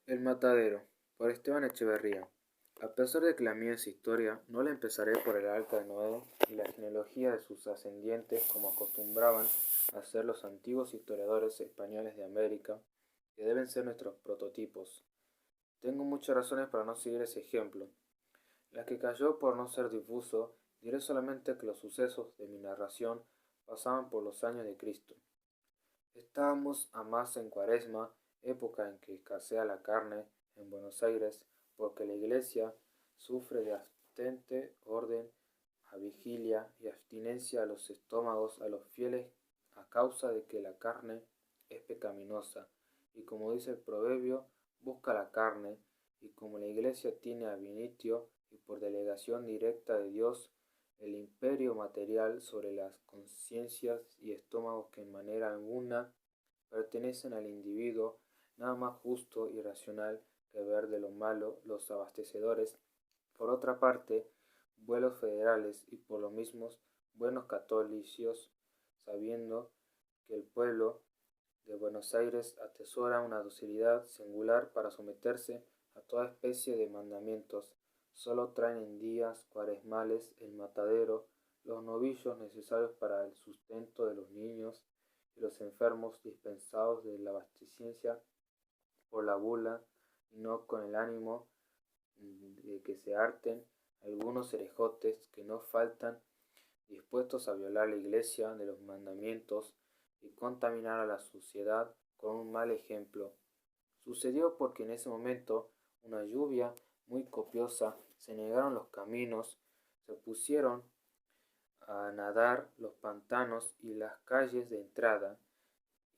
El matadero, por Esteban Echeverría. A pesar de que la mía es historia, no la empezaré por el arca de Noé y la genealogía de sus ascendientes como acostumbraban a hacer los antiguos historiadores españoles de América, que deben ser nuestros prototipos. Tengo muchas razones para no seguir ese ejemplo. Las que cayó por no ser difuso, diré solamente que los sucesos de mi narración pasaban por los años de Cristo. Estábamos a más en Cuaresma, época en que escasea la carne en Buenos Aires, porque la Iglesia sufre de abstente orden a vigilia y abstinencia a los estómagos a los fieles a causa de que la carne es pecaminosa, y como dice el proverbio, busca la carne, y como la Iglesia tiene a Vinitio y por delegación directa de Dios el imperio material sobre las conciencias y estómagos que en manera alguna pertenecen al individuo, nada más justo y racional que ver de lo malo los abastecedores, por otra parte, vuelos federales y por lo mismo buenos católicos, sabiendo que el pueblo de Buenos Aires atesora una docilidad singular para someterse a toda especie de mandamientos, solo traen en días cuaresmales el matadero, los novillos necesarios para el sustento de los niños y los enfermos dispensados de la abstinencia por la bula, y no con el ánimo de que se harten algunos herejotes que no faltan dispuestos a violar la iglesia de los mandamientos y contaminar a la sociedad con un mal ejemplo. Sucedió porque en ese momento una lluvia muy copiosa, se negaron los caminos, se pusieron a nadar los pantanos y las calles de entrada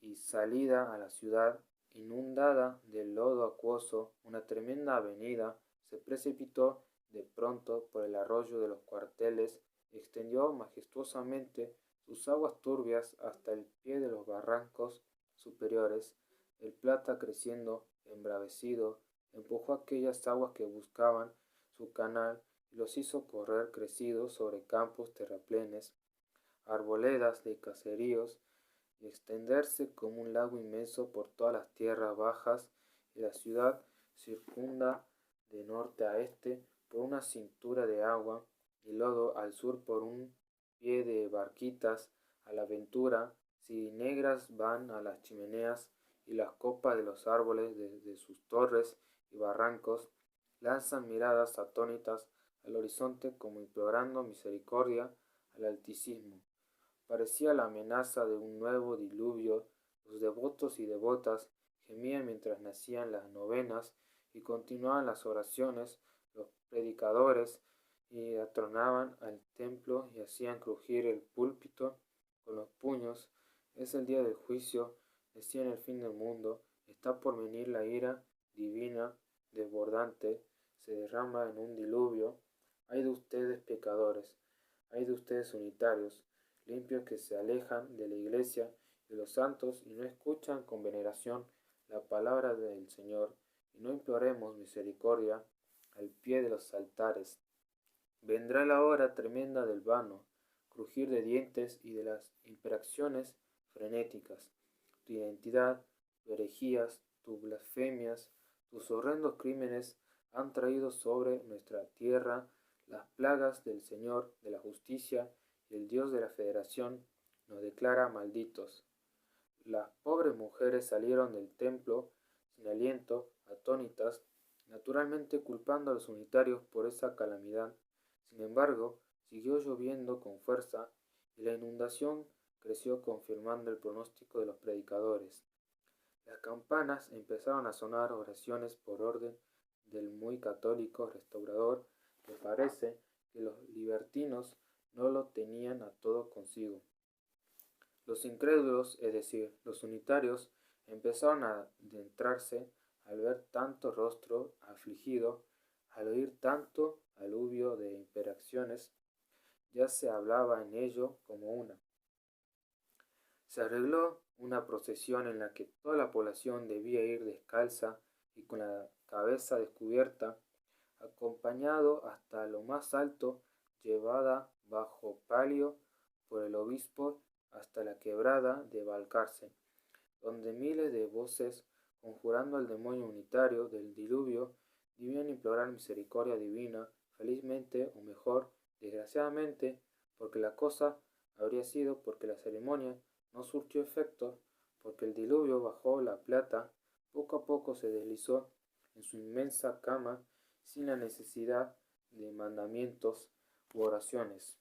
y salida a la ciudad, inundada de lodo acuoso, una tremenda avenida se precipitó de pronto por el arroyo de los cuarteles y extendió majestuosamente sus aguas turbias hasta el pie de los barrancos superiores. El Plata, creciendo embravecido, empujó aquellas aguas que buscaban su canal y los hizo correr crecidos sobre campos terraplenes, arboledas de caseríos, y extenderse como un lago inmenso por todas las tierras bajas, y la ciudad circunda de norte a este por una cintura de agua y lodo, al sur por un pie de barquitas a la ventura, si negras van a las chimeneas y las copas de los árboles desde sus torres y barrancos lanzan miradas atónitas al horizonte como implorando misericordia al Altísimo. Parecía la amenaza de un nuevo diluvio. Los devotos y devotas gemían mientras nacían las novenas y continuaban las oraciones. Los predicadores y atronaban al templo y hacían crujir el púlpito con los puños. Es el día del juicio, decían el fin del mundo, está por venir la ira divina, desbordante, se derrama en un diluvio. Hay de ustedes pecadores, hay de ustedes unitarios, limpios que se alejan de la iglesia y de los santos y no escuchan con veneración la palabra del Señor, y no imploremos misericordia al pie de los altares. Vendrá la hora tremenda del vano, crujir de dientes y de las imprecaciones frenéticas. Tu identidad, tus herejías, tus blasfemias, tus horrendos crímenes han traído sobre nuestra tierra las plagas del Señor de la justicia, y el Dios de la Federación nos declara malditos. Las pobres mujeres salieron del templo sin aliento, atónitas, naturalmente culpando a los unitarios por esa calamidad. Sin embargo, siguió lloviendo con fuerza y la inundación creció confirmando el pronóstico de los predicadores. Las campanas empezaron a sonar oraciones por orden del muy católico restaurador, que parece que los libertinos no lo tenían a todo consigo. Los incrédulos, es decir, los unitarios, empezaron a adentrarse al ver tanto rostro afligido, al oír tanto aluvio de imprecaciones, ya se hablaba en ello como una. Se arregló una procesión en la que toda la población debía ir descalza y con la cabeza descubierta, acompañado hasta lo más alto, llevada bajo palio por el obispo hasta la quebrada de Balcarce, donde miles de voces conjurando al demonio unitario del diluvio, debían implorar misericordia divina, felizmente, o mejor, desgraciadamente, porque la cosa habría sido porque la ceremonia no surtió efecto, porque el diluvio bajó la plata, poco a poco se deslizó en su inmensa cama sin la necesidad de mandamientos u oraciones.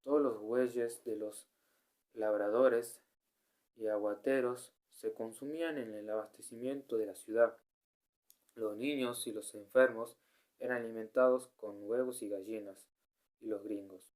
Todos los bueyes de los labradores y aguateros se consumían en el abastecimiento de la ciudad. Los niños y los enfermos eran alimentados con huevos y gallinas, y los gringos,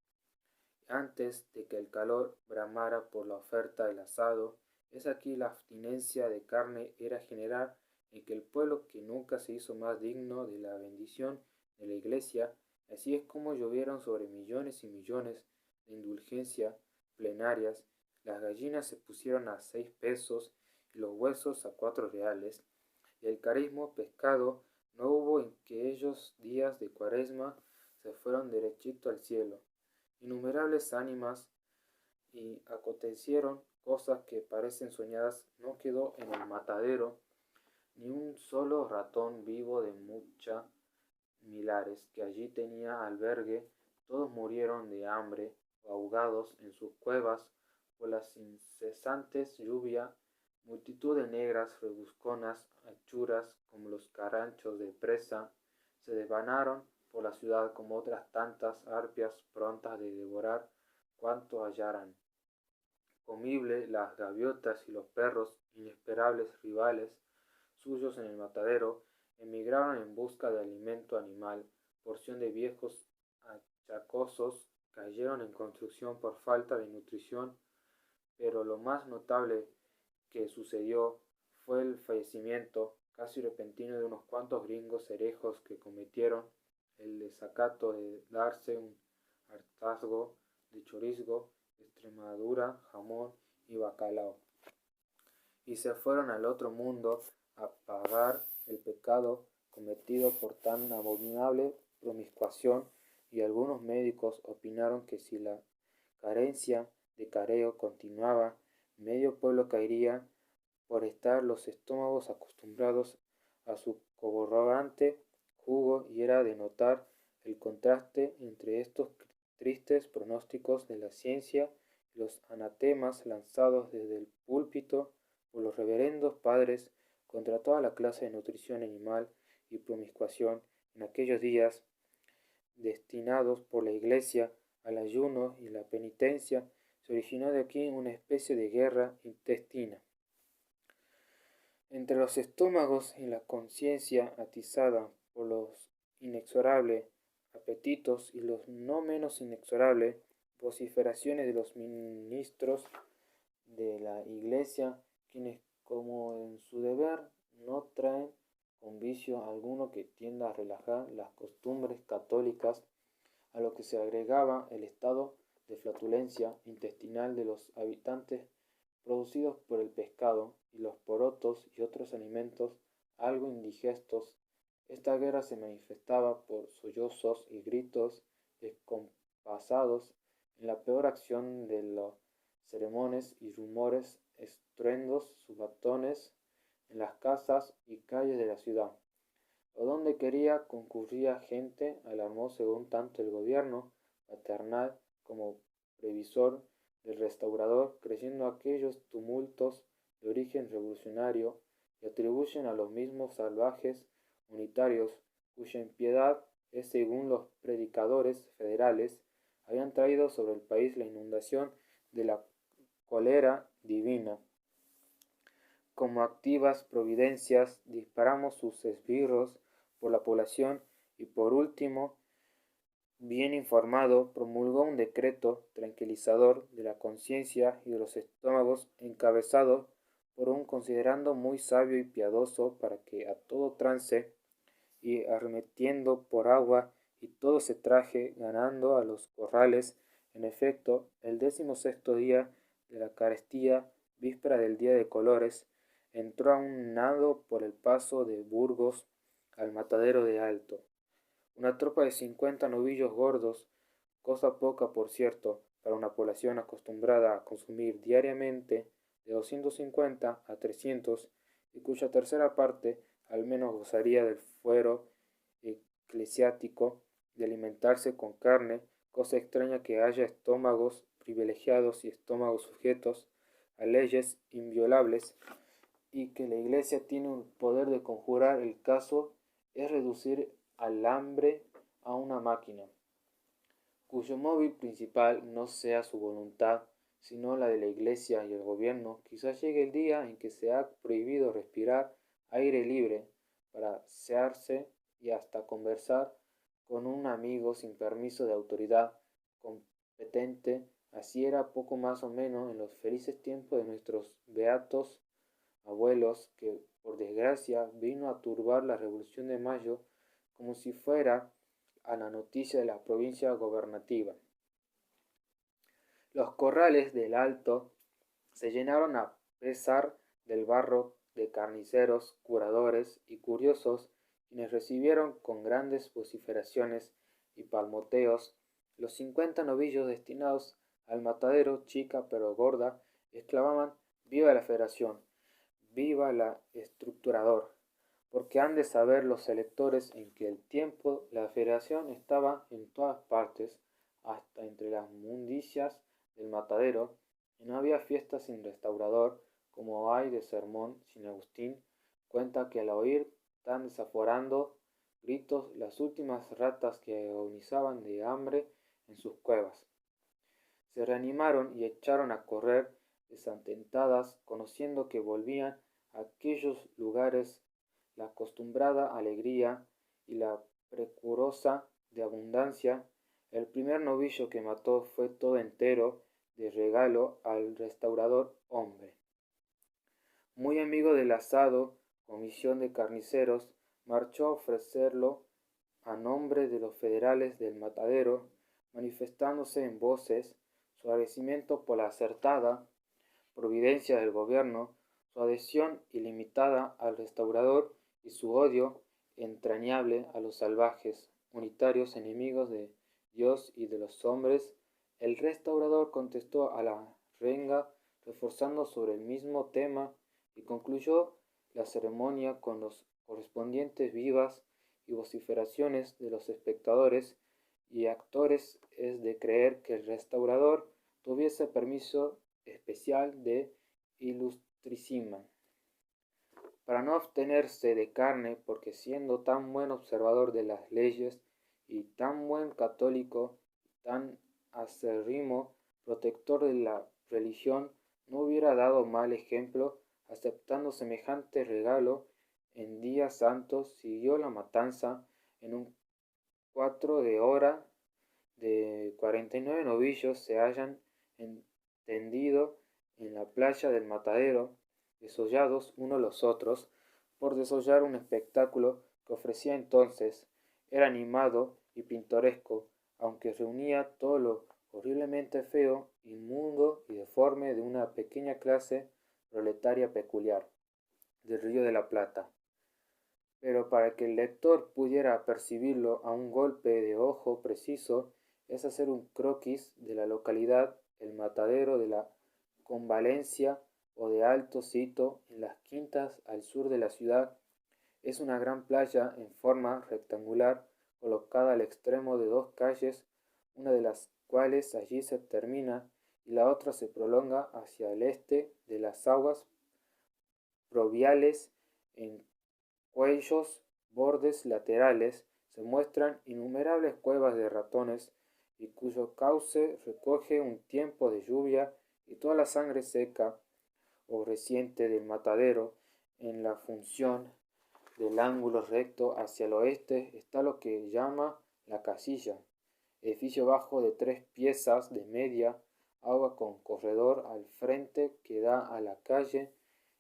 antes de que el calor bramara por la oferta del asado, es aquí la abstinencia de carne era general en que el pueblo que nunca se hizo más digno de la bendición de la iglesia, así es como llovieron sobre millones y millones de indulgencias plenarias, las gallinas se pusieron a 6 pesos y los huesos a 4 reales, y el carismo pescado no hubo en que ellos días de cuaresma se fueron derechito al cielo. Innumerables ánimas y acontecieron cosas que parecen soñadas. No quedó en el matadero ni un solo ratón vivo de mucha milares que allí tenía albergue. Todos murieron de hambre o ahogados en sus cuevas por las incesantes lluvias. Multitud de negras rebusconas achuras como los caranchos de presa se desvanaron por la ciudad como otras tantas arpias prontas de devorar cuanto hallaran comible. Las gaviotas y los perros, inesperables rivales suyos en el matadero, emigraron en busca de alimento animal. Porción de viejos achacosos cayeron en construcción por falta de nutrición, pero lo más notable que sucedió fue el fallecimiento casi repentino de unos cuantos gringos herejos que cometieron el desacato de darse un hartazgo de chorizo, Extremadura, jamón y bacalao, y se fueron al otro mundo a pagar el pecado cometido por tan abominable promiscuación, y algunos médicos opinaron que si la carencia de careo continuaba, medio pueblo caería por estar los estómagos acostumbrados a su corrogante jugo, y era de notar el contraste entre estos tristes pronósticos de la ciencia y los anatemas lanzados desde el púlpito por los reverendos padres contra toda la clase de nutrición animal y promiscuación en aquellos días destinados por la Iglesia al ayuno y la penitencia. Se originó de aquí una especie de guerra intestina entre los estómagos y la conciencia atizada por los inexorables apetitos y los no menos inexorables vociferaciones de los ministros de la Iglesia, quienes, como en su deber, no traen con vicio alguno que tienda a relajar las costumbres católicas, a lo que se agregaba el estado de flatulencia intestinal de los habitantes producidos por el pescado y los porotos y otros alimentos algo indigestos. Esta guerra se manifestaba por sollozos y gritos descompasados en la peor acción de los sermones y rumores, estruendos, subatones en las casas y calles de la ciudad, o donde quería concurría gente, alarmó según tanto el gobierno paternal como previsor del restaurador, creyendo aquellos tumultos de origen revolucionario, y atribuyen a los mismos salvajes unitarios, cuya impiedad es según los predicadores federales, habían traído sobre el país la inundación de la cólera divina. Como activas providencias disparamos sus esbirros por la población, y por último, bien informado, promulgó un decreto tranquilizador de la conciencia y de los estómagos, encabezado por un considerando muy sabio y piadoso, para que a todo trance y arremetiendo por agua y todo se traje ganando a los corrales. En efecto, el 16º día de la carestía, víspera del día de colores, entró a un nado por el paso de Burgos al matadero de Alto una tropa de 50 novillos gordos, cosa poca por cierto para una población acostumbrada a consumir diariamente de 250 a 300, y cuya tercera parte al menos gozaría del fuero eclesiástico de alimentarse con carne, cosa extraña que haya estómagos privilegiados y estómagos sujetos a leyes inviolables, y que la Iglesia tiene un poder de conjurar el caso es reducir al hambre a una máquina, cuyo móvil principal no sea su voluntad, sino la de la Iglesia y el gobierno. Quizás llegue el día en que se ha prohibido respirar aire libre para asearse y hasta conversar con un amigo sin permiso de autoridad competente. Así era poco más o menos en los felices tiempos de nuestros beatos abuelos, que por desgracia vino a turbar la Revolución de Mayo como si fuera a la noticia de la provincia gobernativa. Los corrales del Alto se llenaron a pesar del barro de carniceros, curadores y curiosos, quienes recibieron con grandes vociferaciones y palmoteos los 50 novillos destinados al matadero. Chica pero gorda, exclamaban: «¡Viva la Federación! ¡Viva la estructurador!». Porque han de saber los electores en que el tiempo la Federación estaba en todas partes, hasta entre las mundicias del matadero, y no había fiesta sin restaurador, como hay de sermón sin Agustín. Cuenta que al oír tan desaforando gritos, las últimas ratas que agonizaban de hambre en sus cuevas se reanimaron y echaron a correr desatentadas, conociendo que volvían a aquellos lugares la acostumbrada alegría y la precurosa de abundancia. El primer novillo que mató fue todo entero, de regalo al restaurador hombre. Muy amigo del asado, comisión de carniceros marchó a ofrecerlo a nombre de los federales del matadero, manifestándose en voces su agradecimiento por la acertada providencia del gobierno, su adhesión ilimitada al restaurador y su odio entrañable a los salvajes, unitarios enemigos de Dios y de los hombres. El restaurador contestó a la renga reforzando sobre el mismo tema y concluyó la ceremonia con los correspondientes vivas y vociferaciones de los espectadores y actores. Es de creer que el restaurador tuviese permiso especial de Ilustrísima para no abstenerse de carne, porque siendo tan buen observador de las leyes y tan buen católico, tan acérrimo protector de la religión, no hubiera dado mal ejemplo aceptando semejante regalo. En días santos siguió la matanza en un 4 de hora de 49 novillos se hallan tendidos en la playa del matadero, desollados unos los otros, por desollar. Un espectáculo que ofrecía entonces era animado y pintoresco, aunque reunía todo lo horriblemente feo, inmundo y deforme de una pequeña clase proletaria peculiar del Río de la Plata. Pero para que el lector pudiera percibirlo a un golpe de ojo preciso, es hacer un croquis de la localidad. El matadero de la Convalencia o de Alto Sito, en las quintas al sur de la ciudad, es una gran playa en forma rectangular, colocada al extremo de dos calles, una de las cuales allí se termina y la otra se prolonga hacia el este de las aguas proviales. En cuyos bordes laterales se muestran innumerables cuevas de ratones, y cuyo cauce recoge un tiempo de lluvia y toda la sangre seca o reciente del matadero. En la función del ángulo recto hacia el oeste está lo que llama la Casilla, edificio bajo de 3 piezas de media agua con corredor al frente que da a la calle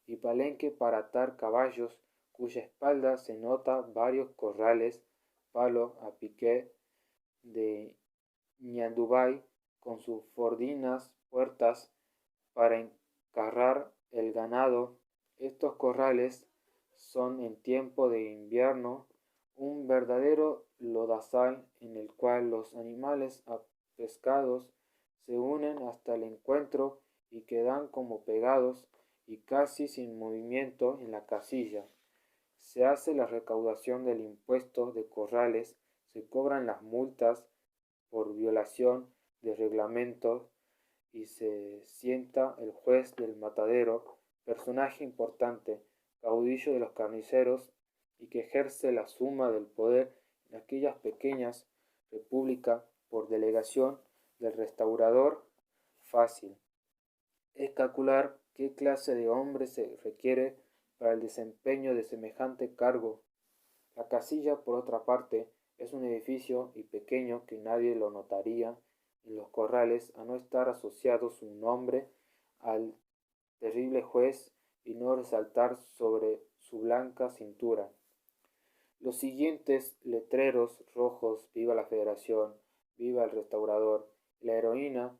y palenque para atar caballos, cuya espalda se nota varios corrales, palo a pique de ñandúbay, con sus fordinas puertas para encarrar el ganado. Estos corrales son en tiempo de invierno un verdadero lodazal, en el cual los animales apescados se unen hasta el encuentro y quedan como pegados, y casi sin movimiento en la casilla. Se hace la recaudación del impuesto de corrales, se cobran las multas por violación de reglamentos y se sienta el juez del matadero, personaje importante, caudillo de los carniceros y que ejerce la suma del poder en aquellas pequeñas repúblicas por delegación del restaurador fácil. Es calcular qué clase de hombre se requiere para el desempeño de semejante cargo. La casilla, por otra parte, es un edificio y pequeño que nadie lo notaría en los corrales a no estar asociado su nombre al terrible juez y no resaltar sobre su blanca cintura. Los siguientes letreros rojos: Viva la Federación, Viva el Restaurador, la heroína,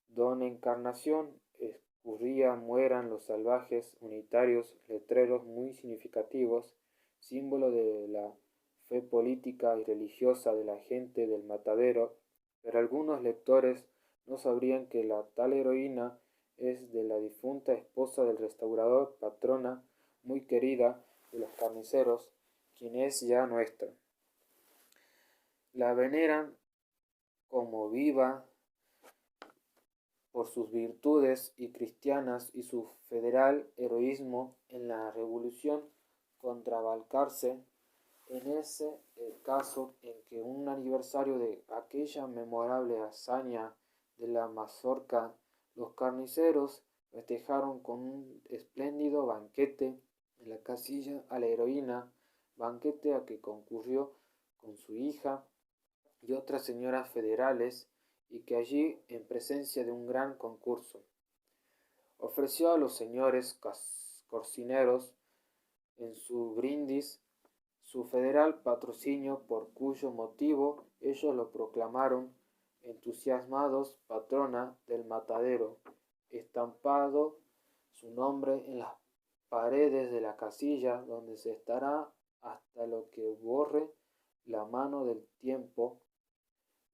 Don Encarnación, escurría, mueran los salvajes, unitarios, letreros muy significativos, símbolo de la fe política y religiosa de la gente del matadero, pero algunos lectores no sabrían que la tal heroína es de la difunta esposa del restaurador, patrona muy querida de los carniceros, quien es ya nuestra. La veneran como viva por sus virtudes y cristianas y su federal heroísmo en la revolución contra Balcarce. En ese el caso en que un aniversario de aquella memorable hazaña de la mazorca, los carniceros festejaron con un espléndido banquete en la casilla a la heroína, banquete a que concurrió con su hija y otras señoras federales, y que allí, en presencia de un gran concurso, ofreció a los señores cocineros en su brindis su federal patrocinio, por cuyo motivo ellos lo proclamaron entusiasmados patrona del matadero, estampado su nombre en las paredes de la casilla, donde se estará hasta lo que borre la mano del tiempo,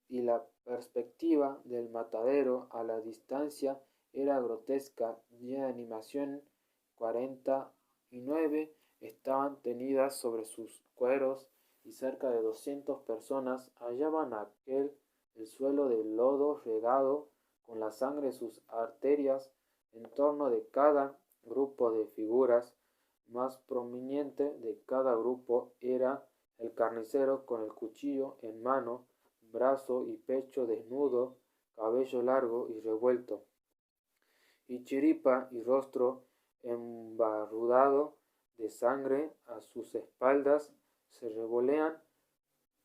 y la perspectiva del matadero a la distancia era grotesca. De animación 49 estaban tendidas sobre sus cueros y cerca de 200 personas hallaban aquel el suelo de lodo regado con la sangre de sus arterias. En torno de cada grupo de figuras, más prominente de cada grupo era el carnicero con el cuchillo en mano, brazo y pecho desnudo, cabello largo y revuelto, y chiripa y rostro embarrudado de sangre. A sus espaldas se revolean,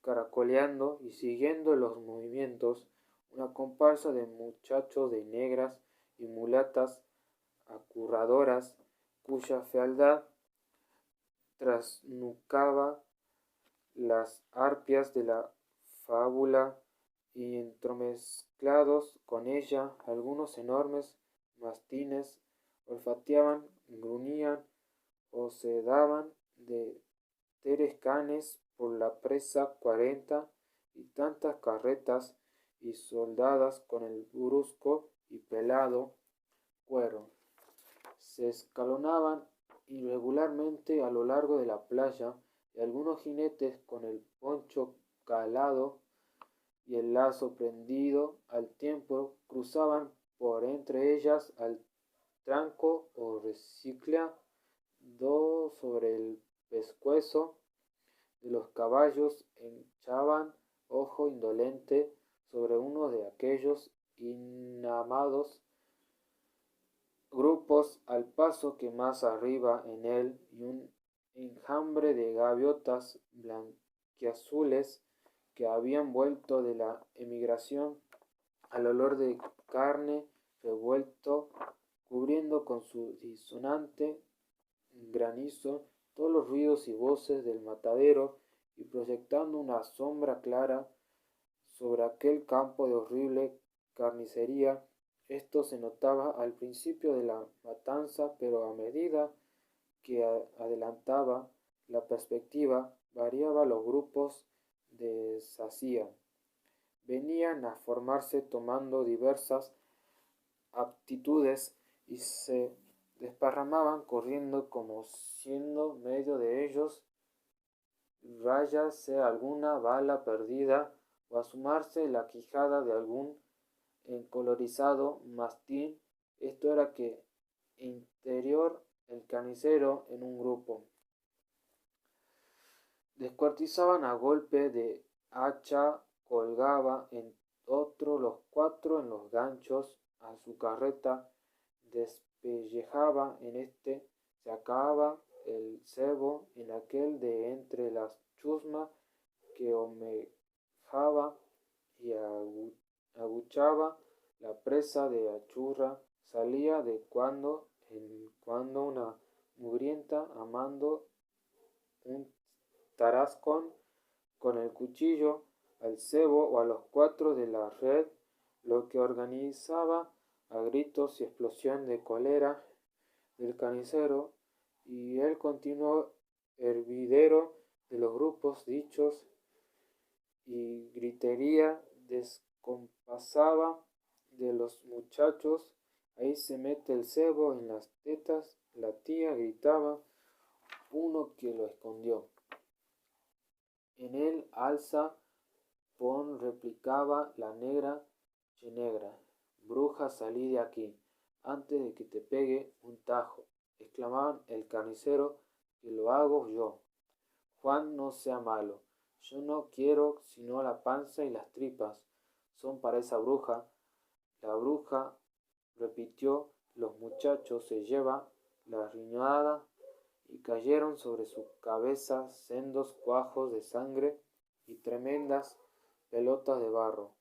caracoleando y siguiendo los movimientos, una comparsa de muchachos, de negras y mulatas acurradoras, cuya fealdad trasnucaba las arpias de la fábula, y entremezclados con ella algunos enormes mastines olfateaban, gruñían o se daban de terescanes por la presa 40 y tantas carretas y soldadas con el brusco y pelado cuero. Se escalonaban irregularmente a lo largo de la playa, y algunos jinetes con el poncho calado y el lazo prendido al tiempo cruzaban por entre ellas al tranco o recicla do sobre el pescuezo de los caballos, echaban ojo indolente sobre uno de aquellos inamados grupos, al paso que más arriba en él y un enjambre de gaviotas blanquiazules que habían vuelto de la emigración al olor de carne revuelto, cubriendo con su disonante granizo todos los ruidos y voces del matadero, y proyectando una sombra clara sobre aquel campo de horrible carnicería. Esto se notaba al principio de la matanza, pero a medida que adelantaba la perspectiva, variaba, los grupos deshacían, venían a formarse tomando diversas aptitudes y se desparramaban corriendo como siendo medio de ellos rayarse alguna bala perdida o asomarse la quijada de algún encolorizado mastín. Esto era que interior el carnicero en un grupo. Descuartizaban a golpe de hacha, colgaba en otro los cuatro en los ganchos a su carreta, despellejaba en este, se acababa el cebo en aquel de entre las chusmas que omejaba y aguchaba la presa de achurra, salía de cuando en cuando una mugrienta amando un tarascón con el cuchillo al cebo o a los cuatro de la red, lo que organizaba a gritos y explosión de cólera del carnicero y el continuo hervidero de los grupos dichos y gritería descompasaba de los muchachos. Ahí se mete el cebo en las tetas, la tía gritaba, uno que lo escondió. En él alza, pon, replicaba la negra, che negra, bruja, salí de aquí, antes de que te pegue un tajo, exclamaban el carnicero, que lo hago yo. Juan, no sea malo, yo no quiero sino la panza y las tripas, son para esa bruja. La bruja, repitió, los muchachos se lleva la riñada y cayeron sobre su cabeza sendos cuajos de sangre y tremendas pelotas de barro.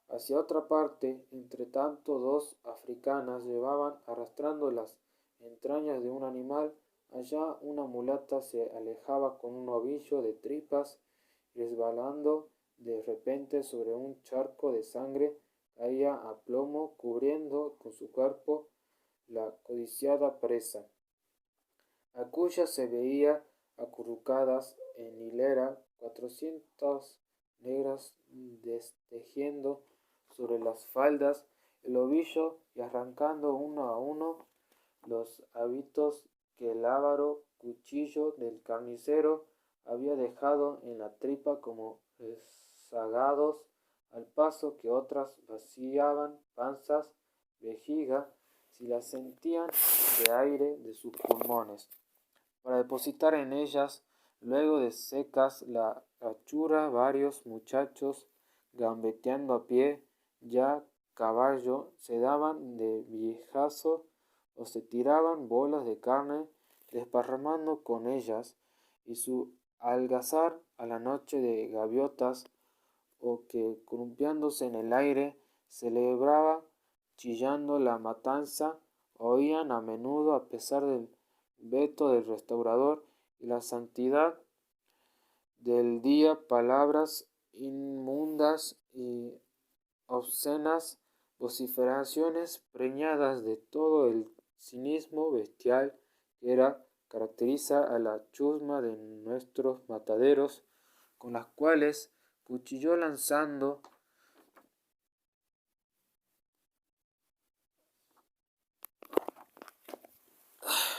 Hacia otra parte, entre tanto, dos africanas llevaban arrastrando las entrañas de un animal. Allá una mulata se alejaba con un ovillo de tripas, resbalando de repente sobre un charco de sangre, caía a plomo, cubriendo con su cuerpo la codiciada presa, a cuya se veía acurrucadas en hilera 400 negras destejiendo sobre las faldas el ovillo y arrancando uno a uno los hábitos que el avaro cuchillo del carnicero había dejado en la tripa como rezagados, al paso que otras vaciaban panzas, vejiga, si las sentían de aire de sus pulmones, para depositar en ellas, luego de secas la achura, varios muchachos, gambeteando a pie, ya caballo, se daban de viejazo o se tiraban bolas de carne, desparramando con ellas, y su algazar a la noche de gaviotas, o que, columpiándose en el aire, celebraba chillando la matanza, oían a menudo, a pesar del veto del restaurador y la santidad del día, palabras inmundas y obscenas, vociferaciones preñadas de todo el cinismo bestial que caracteriza a la chusma de nuestros mataderos, con las cuales cuchillo lanzando